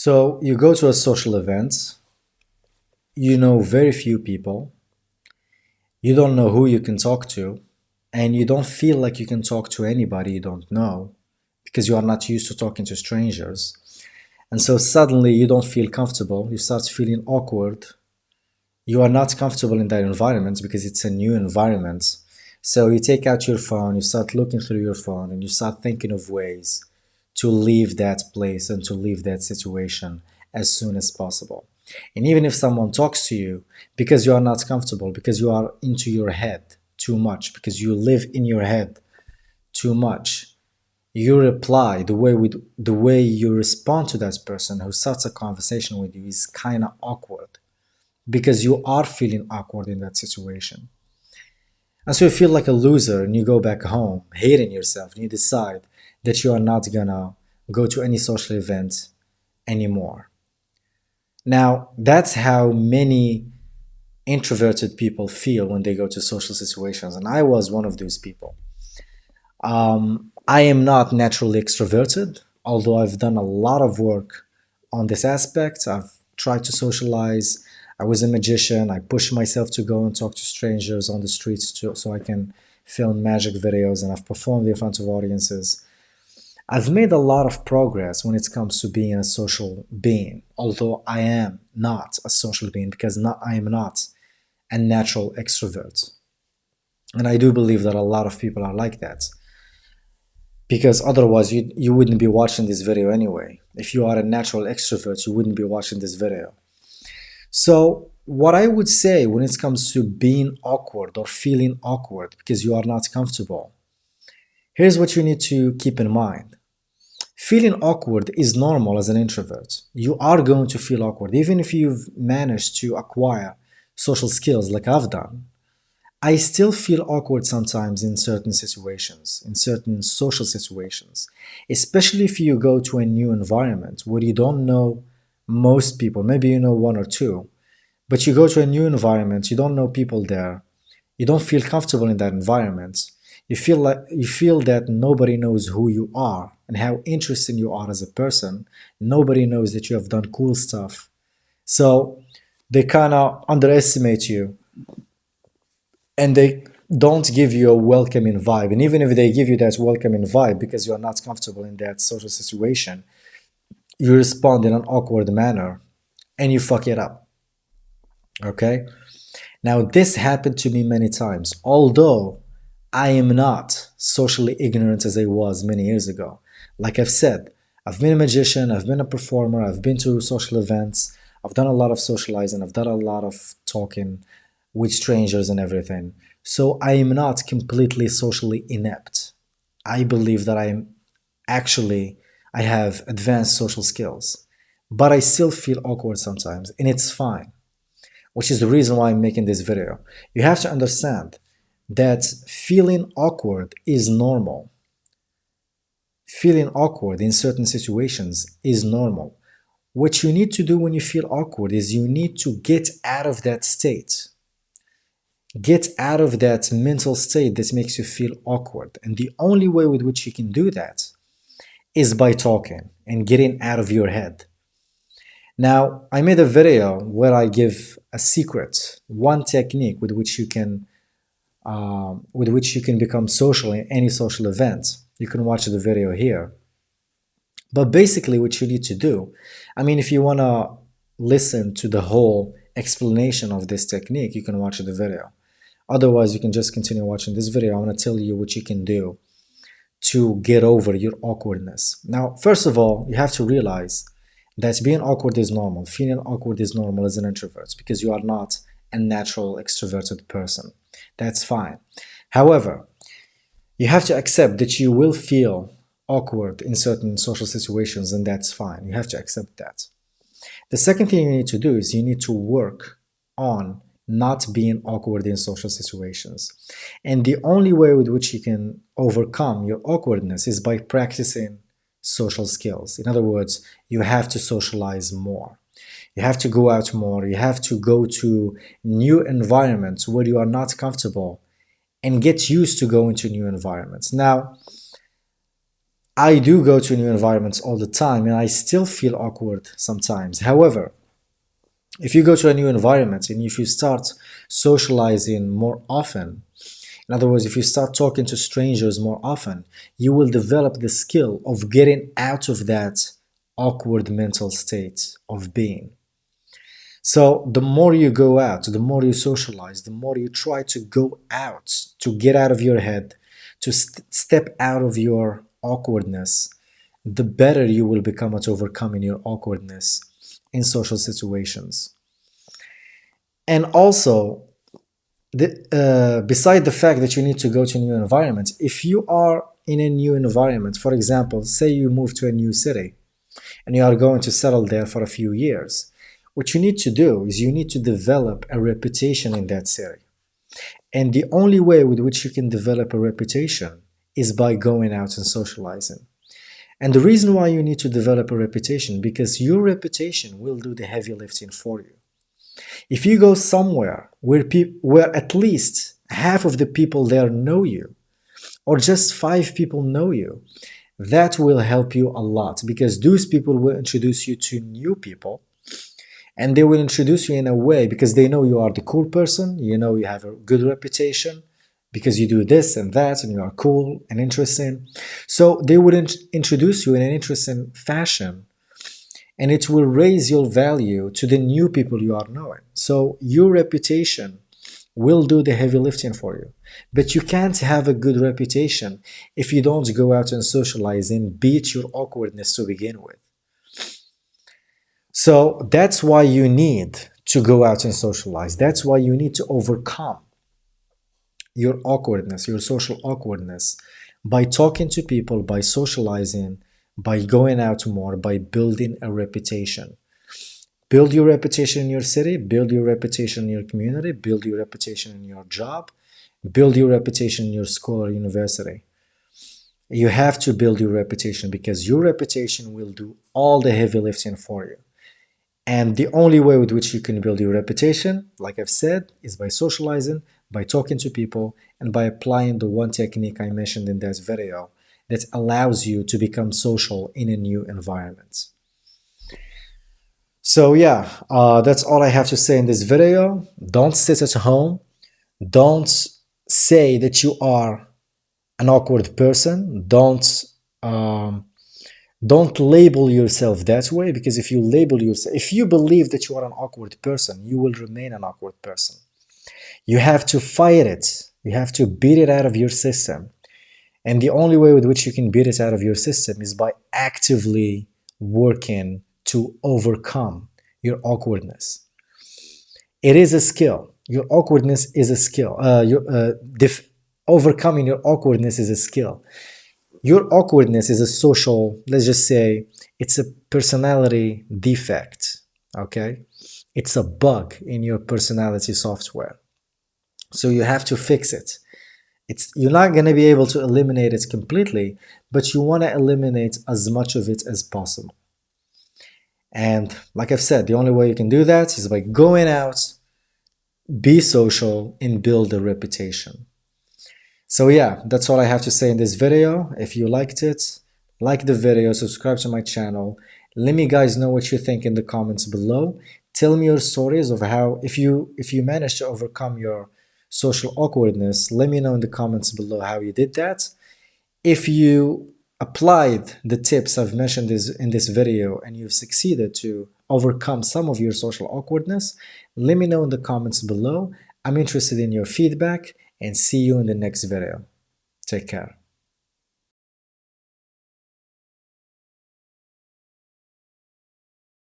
So you go to a social event, you know very few people, you don't know who you can talk to, and you don't feel like you can talk to anybody you don't know because you are not used to talking to strangers. And so suddenly you don't feel comfortable, you start feeling awkward. You are not comfortable in that environment because it's a new environment. So you take out your phone, you start looking through your phone, and you start thinking of ways to leave that place and to leave that situation as soon as possible. And even if someone talks to you, because you are not comfortable, because you are into your head too much, because you live in your head too much, you reply the way you respond to that person who starts a conversation with you is kind of awkward because you are feeling awkward in that situation. And so you feel like a loser and you go back home hating yourself and you decide that you are not gonna go to any social event anymore. Now, that's how many introverted people feel when they go to social situations. And I was one of those people. I am not naturally extroverted, although I've done a lot of work on this aspect. I've tried to socialize. I was a magician. I pushed myself to go and talk to strangers on the streets so I can film magic videos, and I've performed in front of audiences. I've made a lot of progress when it comes to being a social being, although I am not a social being because I am not a natural extrovert. And I do believe that a lot of people are like that because otherwise you wouldn't be watching this video anyway. If you are a natural extrovert, you wouldn't be watching this video. So what I would say when it comes to being awkward or feeling awkward because you are not comfortable, here's what you need to keep in mind. Feeling awkward is normal as an introvert. You are going to feel awkward. Even if you've managed to acquire social skills like I've done, I still feel awkward sometimes in certain situations, in certain social situations, especially if you go to a new environment where you don't know most people, maybe you know one or two, but you go to a new environment, you don't know people there, you don't feel comfortable in that environment. You feel that nobody knows who you are and how interesting you are as a person. Nobody knows that you have done cool stuff. So they kind of underestimate you and they don't give you a welcoming vibe. And even if they give you that welcoming vibe because you're not comfortable in that social situation, you respond in an awkward manner and you fuck it up. Okay? Now, this happened to me many times, although I am not socially ignorant as I was many years ago. Like I've said, I've been a magician, I've been a performer, I've been to social events, I've done a lot of socializing, I've done a lot of talking with strangers and everything. So I am not completely socially inept. I believe that I have advanced social skills, but I still feel awkward sometimes, and it's fine, which is the reason why I'm making this video. You have to understand that feeling awkward is normal. Feeling awkward in certain situations is normal. What you need to do when you feel awkward is you need to get out of that state. Get out of that mental state that makes you feel awkward. And the only way with which you can do that is by talking and getting out of your head. Now, I made a video where I give a secret, one technique with which you can become social in any social event. You can watch the video here. But basically what you need to do, if you want to listen to the whole explanation of this technique, you can watch the video. Otherwise, you can just continue watching this video. I want to tell you what you can do to get over your awkwardness. Now, first of all, you have to realize that being awkward is normal. Feeling awkward is normal as an introvert because you are not a natural extroverted person. That's fine. However, you have to accept that you will feel awkward in certain social situations, and that's fine. You have to accept that. The second thing you need to do is you need to work on not being awkward in social situations. And the only way with which you can overcome your awkwardness is by practicing social skills. In other words, you have to socialize more. You have to go out more. You have to go to new environments where you are not comfortable and get used to going to new environments. Now, I do go to new environments all the time and I still feel awkward sometimes. However, if you go to a new environment and if you start socializing more often, in other words, if you start talking to strangers more often, you will develop the skill of getting out of that awkward mental state of being. So the more you go out, the more you socialize, the more you try to go out, to get out of your head, to step out of your awkwardness, the better you will become at overcoming your awkwardness in social situations. And also, beside the fact that you need to go to new environments, if you are in a new environment, for example, say you move to a new city and you are going to settle there for a few years, what you need to do is you need to develop a reputation in that city. And the only way with which you can develop a reputation is by going out and socializing. And the reason why you need to develop a reputation, because your reputation will do the heavy lifting for you. If you go somewhere where at least half of the people there know you, or just 5 people know you, that will help you a lot, because those people will introduce you to new people, and they will introduce you in a way because they know you are the cool person, you know you have a good reputation, because you do this and that and you are cool and interesting. So they will introduce you in an interesting fashion, and it will raise your value to the new people you are knowing. So your reputation will do the heavy lifting for you. But you can't have a good reputation if you don't go out and socialize and beat your awkwardness to begin with. So that's why you need to go out and socialize. That's why you need to overcome your awkwardness, your social awkwardness, by talking to people, by socializing, by going out more, by building a reputation. Build your reputation in your city, build your reputation in your community, build your reputation in your job, build your reputation in your school or university. You have to build your reputation because your reputation will do all the heavy lifting for you. And the only way with which you can build your reputation, like I've said, is by socializing, by talking to people, and by applying the one technique I mentioned in this video that allows you to become social in a new environment. So yeah, that's all I have to say in this video. Don't sit at home. Don't say that you are an awkward person. Don't label yourself that way, because if you label yourself, if you believe that you are an awkward person, you will remain an awkward person. You have to fight it. You have to beat it out of your system. And the only way with which you can beat it out of your system is by actively working to overcome your awkwardness. It is a skill. Your awkwardness is a skill. Overcoming your awkwardness is a skill. Your awkwardness is a social, let's just say, it's a personality defect, okay? It's a bug in your personality software. So you have to fix it. You're not going to be able to eliminate it completely, but you want to eliminate as much of it as possible. And like I've said, the only way you can do that is by going out, be social, and build a reputation. So yeah, that's all I have to say in this video. If you liked it, like the video, subscribe to my channel. Let me guys know what you think in the comments below. Tell me your stories of how, if you managed to overcome your social awkwardness, let me know in the comments below how you did that. If you applied the tips I've mentioned in this video and you've succeeded to overcome some of your social awkwardness, let me know in the comments below. I'm interested in your feedback, and see you in the next video. Take care.